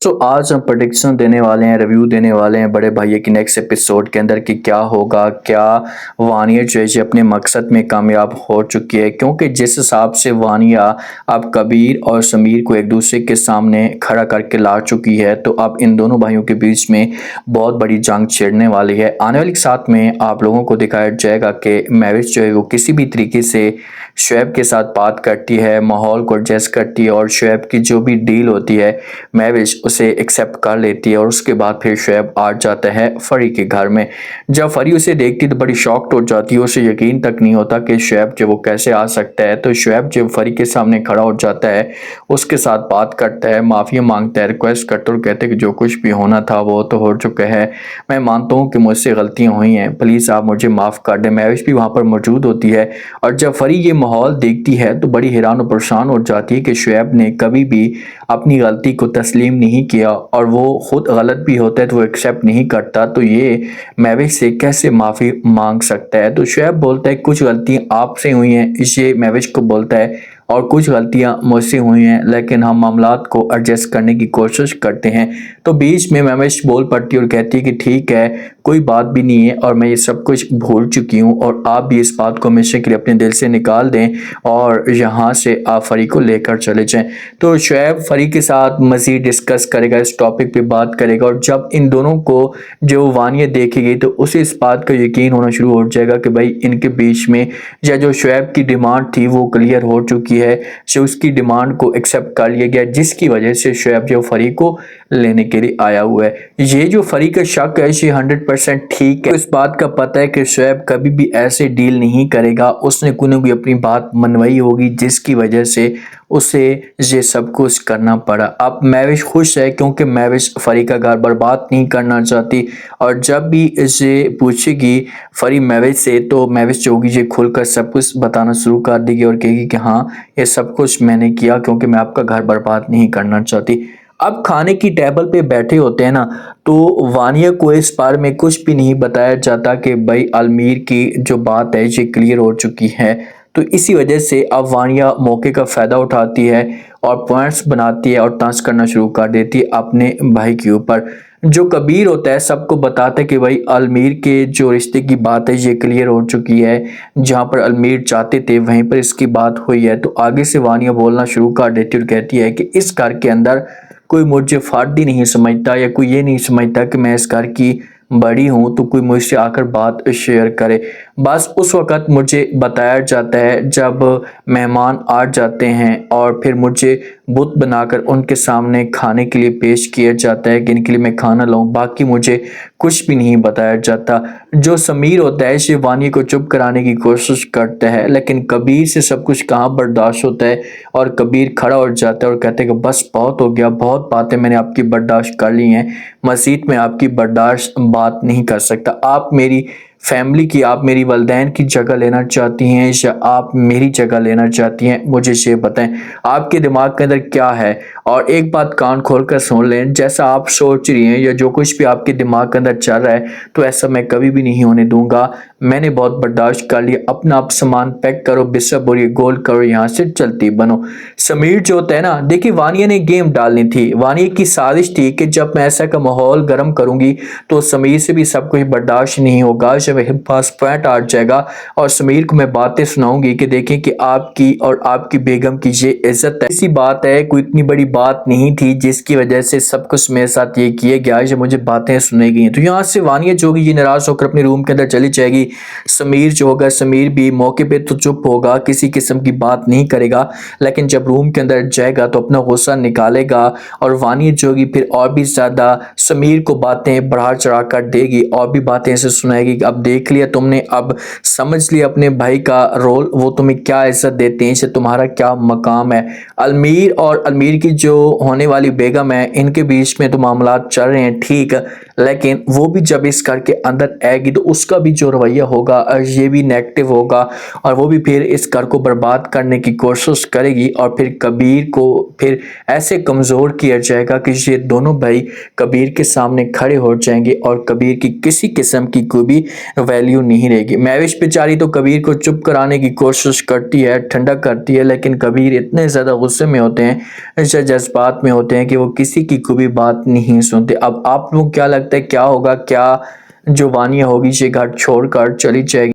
आज हम प्रेडिक्शन देने वाले हैं, रिव्यू देने वाले हैं बड़े भाई की नेक्स्ट एपिसोड के अंदर कि क्या होगा, क्या वानिया जो है जी अपने मकसद में कामयाब हो चुकी है। क्योंकि जिस हिसाब से वानिया अब कबीर और समीर को एक दूसरे के सामने खड़ा करके ला चुकी है, तो अब इन दोनों भाइयों के बीच में बहुत बड़ी जंग छिड़ने वाली है। आने वाले साथ में आप लोगों को दिखाया जाएगा कि महविश जो है वो किसी भी तरीके से शुएब के साथ बात करती है, माहौल को एडजस्ट करती है और शुएब की जो भी डील होती है महविश उसे एक्सेप्ट कर लेती है। और उसके बाद फिर शुएब आ जाता है फरी के घर में। जब फरी उसे देखती तो बड़ी शॉक्ड हो जाती है, उसे यकीन तक नहीं होता कि शुएब जो वो कैसे आ सकता है। तो शुएब जब फरी के सामने खड़ा हो जाता है, उसके साथ बात करता है, माफी मांगता है, रिक्वेस्ट करता है और कहते हैं कि जो कुछ भी होना था वो तो हो चुका है। मैं मानता हूँ कि मुझसे गलतियां हुई हैं, प्लीज आप मुझे माफ कर दें। महविश भी वहां पर मौजूद होती है और जब फरी ये माहौल देखती है तो बड़ी हैरान और परेशान हो जाती है कि शुएब ने कभी भी अपनी गलती को तस्लीम नहीं किया और वो खुद गलत भी होता है तो वो एक्सेप्ट नहीं करता, तो ये महविश से कैसे माफ़ी मांग सकता है। तो शुएब बोलता है कुछ गलतियां आपसे हुई हैं, इसे महविश को बोलता है, और कुछ गलतियां मुझसे हुई हैं, लेकिन हम मामलात को एडजस्ट करने की कोशिश करते हैं। तो बीच में महविश बोल पड़ती है और कहती है कि ठीक है, कोई बात भी नहीं है और मैं ये सब कुछ भूल चुकी हूँ और आप भी इस बात को हमेशा के लिए अपने दिल से निकाल दें और यहाँ से आप फरी को लेकर चले जाएं। तो शुएब फरी के साथ मज़ीद डिस्कस करेगा, इस टॉपिक पे बात करेगा और जब इन दोनों को जो वानिया देखेगी तो उसे इस बात का यकीन होना शुरू हो जाएगा कि भाई इनके बीच में या जो शुएब की डिमांड थी वो क्लियर हो चुकी है, जो उसकी डिमांड को एक्सेप्ट कर लिया गया, जिसकी वजह से शुएब जो फरी को लेने के लिए आया हुआ है। ये जो फरी का शक है ये 100% ठीक है। तो इस बात का पता है कि शुएब कभी भी ऐसे डील नहीं करेगा, उसने कोई ना कोई अपनी बात मनवाई होगी जिसकी वजह से उसे ये सब कुछ करना पड़ा। अब महविश खुश है क्योंकि महविश फरी का घर बर्बाद नहीं करना चाहती और जब भी इसे पूछेगी फरी महविश से तो महविश जो होगी ये खुलकर सब कुछ बताना शुरू कर देगी और कहेगी कि हाँ ये सब कुछ मैंने किया क्योंकि मैं आपका घर बर्बाद नहीं करना चाहती। अब खाने की टेबल पे बैठे होते हैं ना, तो वानिया को इस बारे में कुछ भी नहीं बताया जाता कि भाई अलमीर की जो बात है ये क्लियर हो चुकी है। तो इसी वजह से अब वानिया मौके का फ़ायदा उठाती है और पॉइंट्स बनाती है और तंज करना शुरू कर देती है अपने भाई के ऊपर। जो कबीर होता है सबको बताता है कि भाई अलमीर के जो रिश्ते की बात है ये क्लियर हो चुकी है, जहाँ पर अलमीर चाहते थे वहीं पर इसकी बात हुई है। तो आगे से वानिया बोलना शुरू कर देती है और कहती है कि इस घर के अंदर कोई मुझे फर्द नहीं समझता या कोई ये नहीं समझता कि मैं इस घर की बड़ी हूँ तो कोई मुझसे आकर बात शेयर करे। बस उस वक़्त मुझे बताया जाता है जब मेहमान आ जाते हैं और फिर मुझे बुत बनाकर उनके सामने खाने के लिए पेश किया जाता है कि इनके लिए मैं खाना लाऊं, बाकी मुझे कुछ भी नहीं बताया जाता। जो समीर होता है शिवानी को चुप कराने की कोशिश करता है, लेकिन कबीर से सब कुछ कहाँ बर्दाश्त होता है और कबीर खड़ा हो जाता है और कहते हैं कि बस बहुत हो गया, बहुत बातें मैंने आपकी बर्दाश्त कर ली हैं, मज़ीद में आपकी बर्दाश्त बात नहीं कर सकता। आप मेरी फैमिली की, आप मेरी वालिदैन की जगह लेना चाहती हैं या आप मेरी जगह लेना चाहती हैं, मुझे ये बताएं आपके दिमाग के अंदर क्या है। और एक बात कान खोल कर सुन लें, जैसा आप सोच रही हैं या जो कुछ भी आपके दिमाग के अंदर चल रहा है तो ऐसा मैं कभी भी नहीं होने दूंगा। मैंने बहुत बर्दाश्त कर लिया, अपना आप सामान पैक करो, बिस्तर बोरिए गोल करो, यहाँ से चलती बनो। समीर जो होता है ना, देखिए वानिया ने गेम डालनी थी, वानिया की साजिश थी कि जब मैं ऐसा का माहौल गर्म करूंगी तो समीर से भी सब कुछ बर्दाश्त नहीं होगा, जब मेरे पास पॉइंट आ जाएगा और समीर को मैं बातें सुनाऊंगी कि देखें कि आपकी और आपकी बेगम की ये इज्जत है। इसी बात है, कोई इतनी बड़ी बात नहीं थी जिसकी वजह से सब कुछ मेरे साथ ये किया गया, जब मुझे बातें सुनाई गई। तो यहाँ से वानिया जो होगी ये नाराज होकर अपने रूम के अंदर चली जाएगी। समीर जो होगा, समीर भी मौके पे तो चुप होगा, किसी किस्म की बात नहीं करेगा, लेकिन जब रूम के अंदर जाएगा तो अपना गुस्सा निकालेगा और वानिया जो होगी फिर और भी ज्यादा समीर को बातें बढ़ा चढ़ा कर देगी और भी बातें ऐसे सुनाएगी कि अब देख लिया तुमने, अब समझ लिया अपने भाई का रोल, वो तुम्हें क्या इज्जत देते हैं, इसे तुम्हारा क्या मकाम है। अलमीर और अलमीर की जो होने वाली बेगम है, इनके बीच में तो मामला चल रहे हैं ठीक, लेकिन वो भी जब इस घर के अंदर आएगी तो उसका भी जो रवैया होगा ये भी नेगेटिव होगा और वो भी फिर इस घर को बर्बाद करने की कोशिश करेगी और फिर कबीर को फिर ऐसे कमज़ोर किया जाएगा कि ये दोनों भाई कबीर के सामने खड़े हो जाएंगे और कबीर की किसी किस्म की कोई भी वैल्यू नहीं रहेगी। महविश बेचारी तो कबीर को चुप कराने की कोशिश करती है, ठंडा करती है, लेकिन कबीर इतने ज़्यादा गुस्से में होते हैं, जज्बात में होते हैं कि वो किसी की कोई भी बात नहीं सुनते। अब आप लोग क्या लगता है क्या होगा, क्या जो वानिया होगी ये घर छोड़कर चली जाएगी?